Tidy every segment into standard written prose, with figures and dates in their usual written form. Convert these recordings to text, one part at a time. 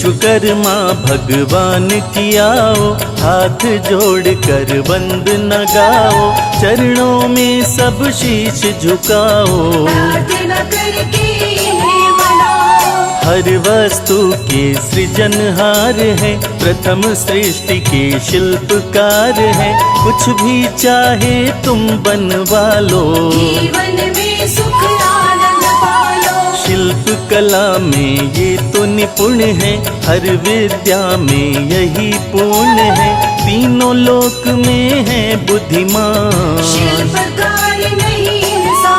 विश्वकर्मा भगवान की आओ, हाथ जोड़ कर बंद न गाओ, चरणों में सब शीश झुकाओ। प्रार्थना करके इन्हें मनाओ। हर वस्तु के सृजनहार है, प्रथम सृष्टि के शिल्पकार है, कुछ भी चाहे तुम बनवा लो। जीवन में सुख आनंद पालो। शिल्प कला में ये तो निपुण है, हर विद्या में यही पूर्ण है, तीनों लोक में है बुद्धिमान। शिल्पकार नहीं इंसान।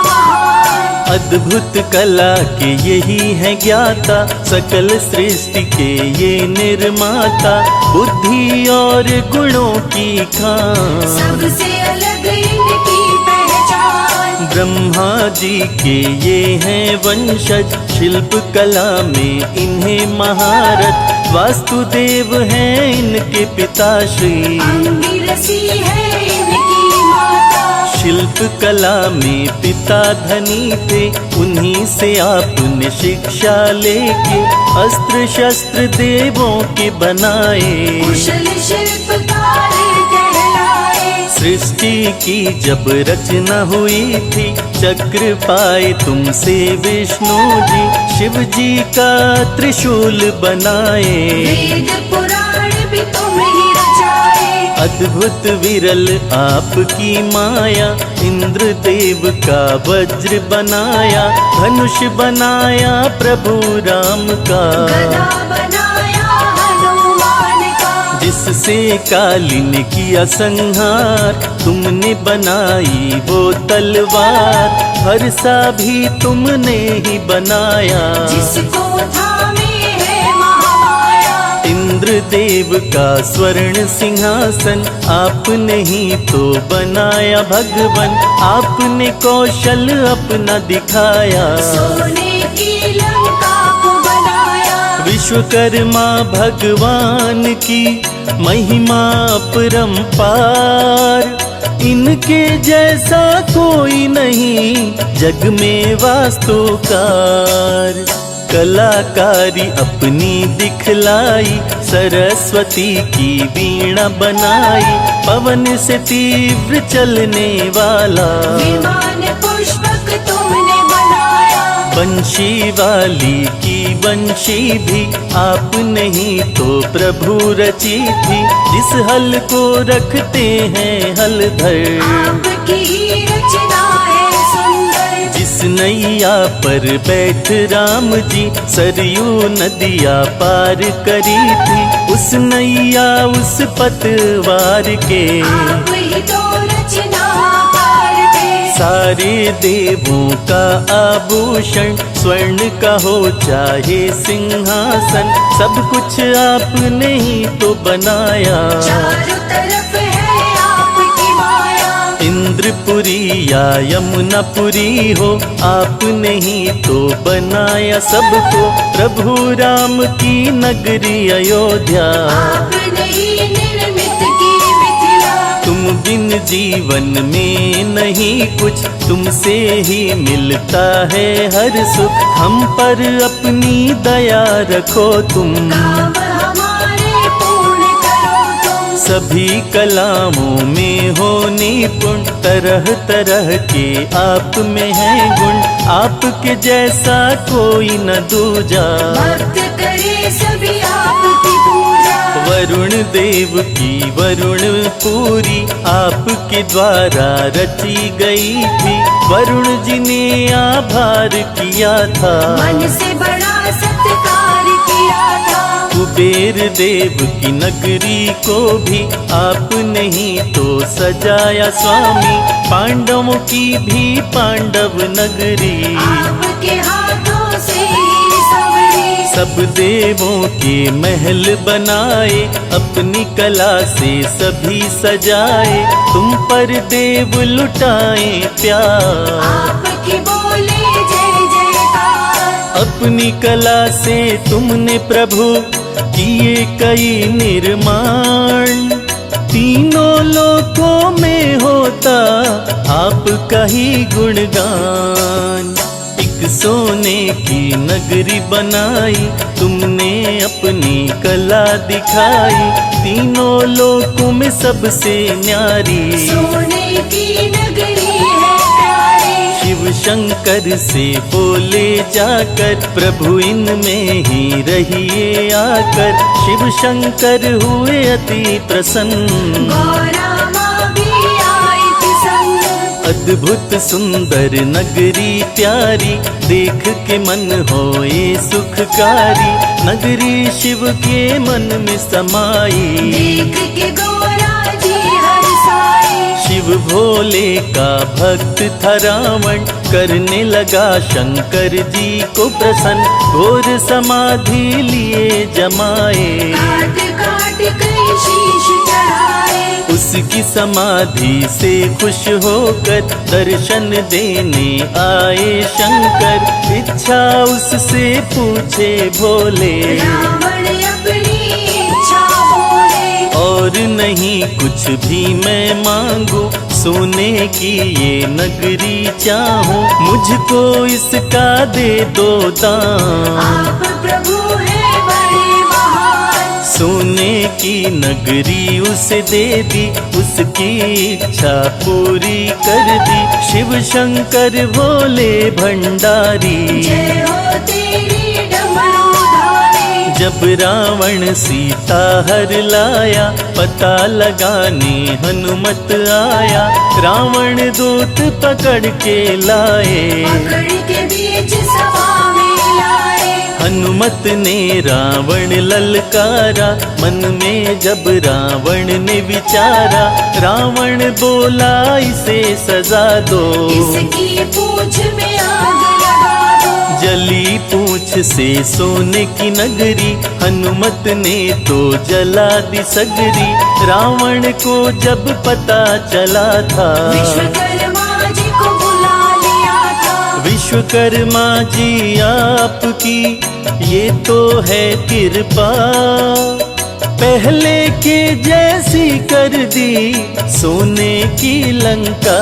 अद्भुत कला के यही है ज्ञाता, सकल सृष्टि के ये निर्माता, बुद्धि और गुणों की खान। सबसे अलग इनकी पहचान। ब्रह्मा जी के ये हैं वंशज, शिल्प कला में इन्हें महारथ, वास्तुदेव हैं इनके पिताश्री। अंगिरसी है इनकी माता। शिल्प कला में पिता धनी थे, उन्हीं से आपने शिक्षा लेके अस्त्र शस्त्र देवों के बनाए। कुशल शिल्पकार कहलाए। सृष्टि की जब रचना हुई थी, चक्र पाए तुमसे विष्णु जी, शिव जी का त्रिशूल बनाए। वेद पुराण भी तुम ही रचाए। अद्भुत विरल आपकी माया, इंद्र देव का वज्र बनाया, धनुष बनाया प्रभु राम का। गदा बनाया हनुमान का। जिससे कालिन किया संहार, तुमने बनाई वो तलवार, हर सा भी तुमने ही बनाया। जिसको थामे है महामाया। इंद्र देव का स्वर्ण सिंहासन, आपने ही तो बनाया भगवन, आपने कौशल अपना दिखाया। सोने की लंका को बनाया। विश्वकर्मा भगवान की महिमा अपरंपार, इनके जैसा कोई नहीं जग में वास्तुकार। कलाकारी अपनी दिखलाई, सरस्वती की वीणा बनाई, पवन से तीव्र चलने वाला। विमान पुष्पक तुमने बनाया। बंशी वाली की बंशी भी आपने ही तो प्रभु रची थी, जिस हल को रखते हैं हलधर। आपकी ही रचना है सुंदर। जिस नैया पर बैठ राम जी, सरयू नदिया पार करी थी, उस नैया उस पतवार के। आप ही तो रचनाकार थे। सारे देवों का आभूषण, स्वर्ण का हो चाहे सिंहासन, सब कुछ आपने ही तो बनाया। चारों तरफ है आपकी माया। इंद्रपुरी या यमुनापुरी हो, आपने ही तो बनाया सबको, प्रभु राम की नगरी अयोध्या। आपने ही निर्मित की मिथिला। तुम बिन जीवन में नहीं कुछ, तुमसे ही मिलता है हर सुख, हम पर अपनी दया रखो तुम। काम हमारे पूर्ण करो तुम। सभी कलामों में हो निपुण, तरह तरह के आप में है गुण, आपके जैसा कोई न दूजा। भक्त करे सभी आपकी पूजा। वरुण देव की वरुण पूरी, आपके द्वारा रची गई थी, वरुण जी ने आभार किया था। मन से बड़ा सत्कार किया था। कुबेर देव की नगरी को भी आपने ही तो सजाया स्वामी, पांडवों की भी पांडव नगरी। आपके हाथों से ही सवरी। सब देवों के महल बनाए, अपनी कला से सभी सजाए, तुम पर देव लुटाए प्यार। आपकी बोले जय जयकार। अपनी कला से तुमने प्रभु किए कई निर्माण, तीनों लोकों में होता आपका ही गुणगान। एक सोने की नगरी बनाई तुमने अपनी कला दिखाई, तीनों लोकों में सबसे न्यारी। सोने की नगरी है प्यारी। शिव शंकर से बोले जाकर, प्रभु इनमें ही रहिए आकर। शिव शंकर हुए अति प्रसन्न, गौरा माँ भी आई थी संग। अद्भुत सुंदर नगरी प्यारी, देख के मन होए सुखकारी। नगरी शिव के मन में समाई, देख के गौरा जी हरसाई। शिव भोले का भक्त था रावण, करने लगा शंकर जी को प्रसन्न। घोर समाधि लिए जमाए, काट काट कई शीश चढ़ाए। उसकी समाधि से खुश होकर दर्शन देने आए शंकर। इच्छा उससे पूछे भोले, रावण अपनी इच्छा बोले। और नहीं कुछ भी मैं मांगू, सोने की ये नगरी चाहूं। मुझको इसका दे दो दान, आप प्रभु हैं बड़े महान। सोने की नगरी उसे दे दी, उसकी इच्छा पूरी कर दी। शिव शंकर भोले भंडारी, जय हो तेरी डमरूधारी। जब रावण सीता हर लाया, पता लगाने हनुमत आया। रावण दूत पकड़ के लाए, पकड़ के बीच सभा में लाए। हनुमत ने रावण ललकारा। मन में जब रावण ने विचारा, रावण बोला इसे सजा दो। इसकी पूंछ में आग लगा दो। जली पूंछ से सोने की नगरी, हनुमत ने तो जला दी सगरी। रावण को जब पता चला था, विश्वकर्मा जी को बुला लिया था। विश्वकर्मा जी आपकी ये तो है कृपा, पहले के जैसी कर दी सोने की लंका।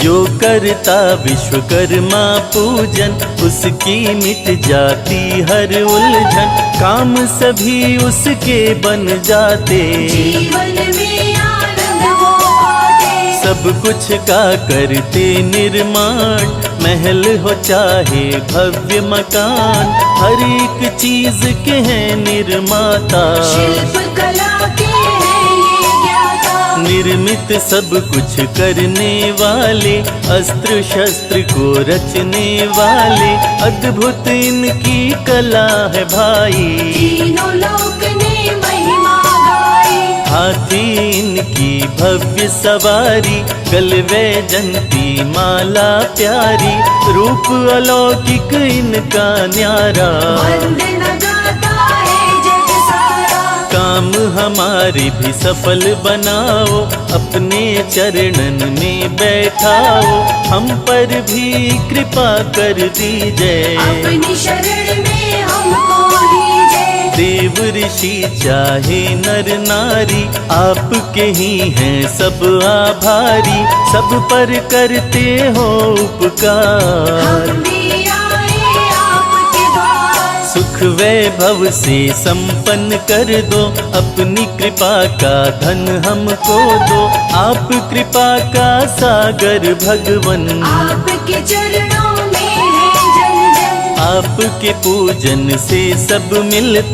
जो करता विश्वकर्मा पूजन, उसकी मिट जाती हर उलझन। काम सभी उसके बन जाते, जीवन में आनंद वो पाते। सब कुछ का करते निर्माण, महल हो चाहे भव्य मकान। हर एक चीज के हैं निर्माता, शिल्प कला के हैं ये ज्ञाता। निर्मित सब कुछ करने वाले, अस्त्र शस्त्र को रचने वाले। अद्भुत इनकी कला है भाई, तीनों लोक ने महिमा गाई। हाथी इनकी भव्य सवारी, गलवे जंती माला प्यारी। रूप अलौकिक इनका न्यारा, वंदना गाता है जग सारा। काम हमारे भी सफल बनाओ, अपने चरणन में बैठाओ। हम पर भी कृपा कर दीजिए, अपनी शरण में हमको लीजिए। देव ऋषि चाहे नर नारी, आपके ही हैं सब आभारी। सब पर करते हो उपकार, हम भी आए आपके द्वार। सुख वैभव से संपन्न कर दो, अपनी कृपा का धन हमको दो। आप कृपा का सागर भगवन, आपके चरणों में है जन जन। आपके पूजन से सब मिलता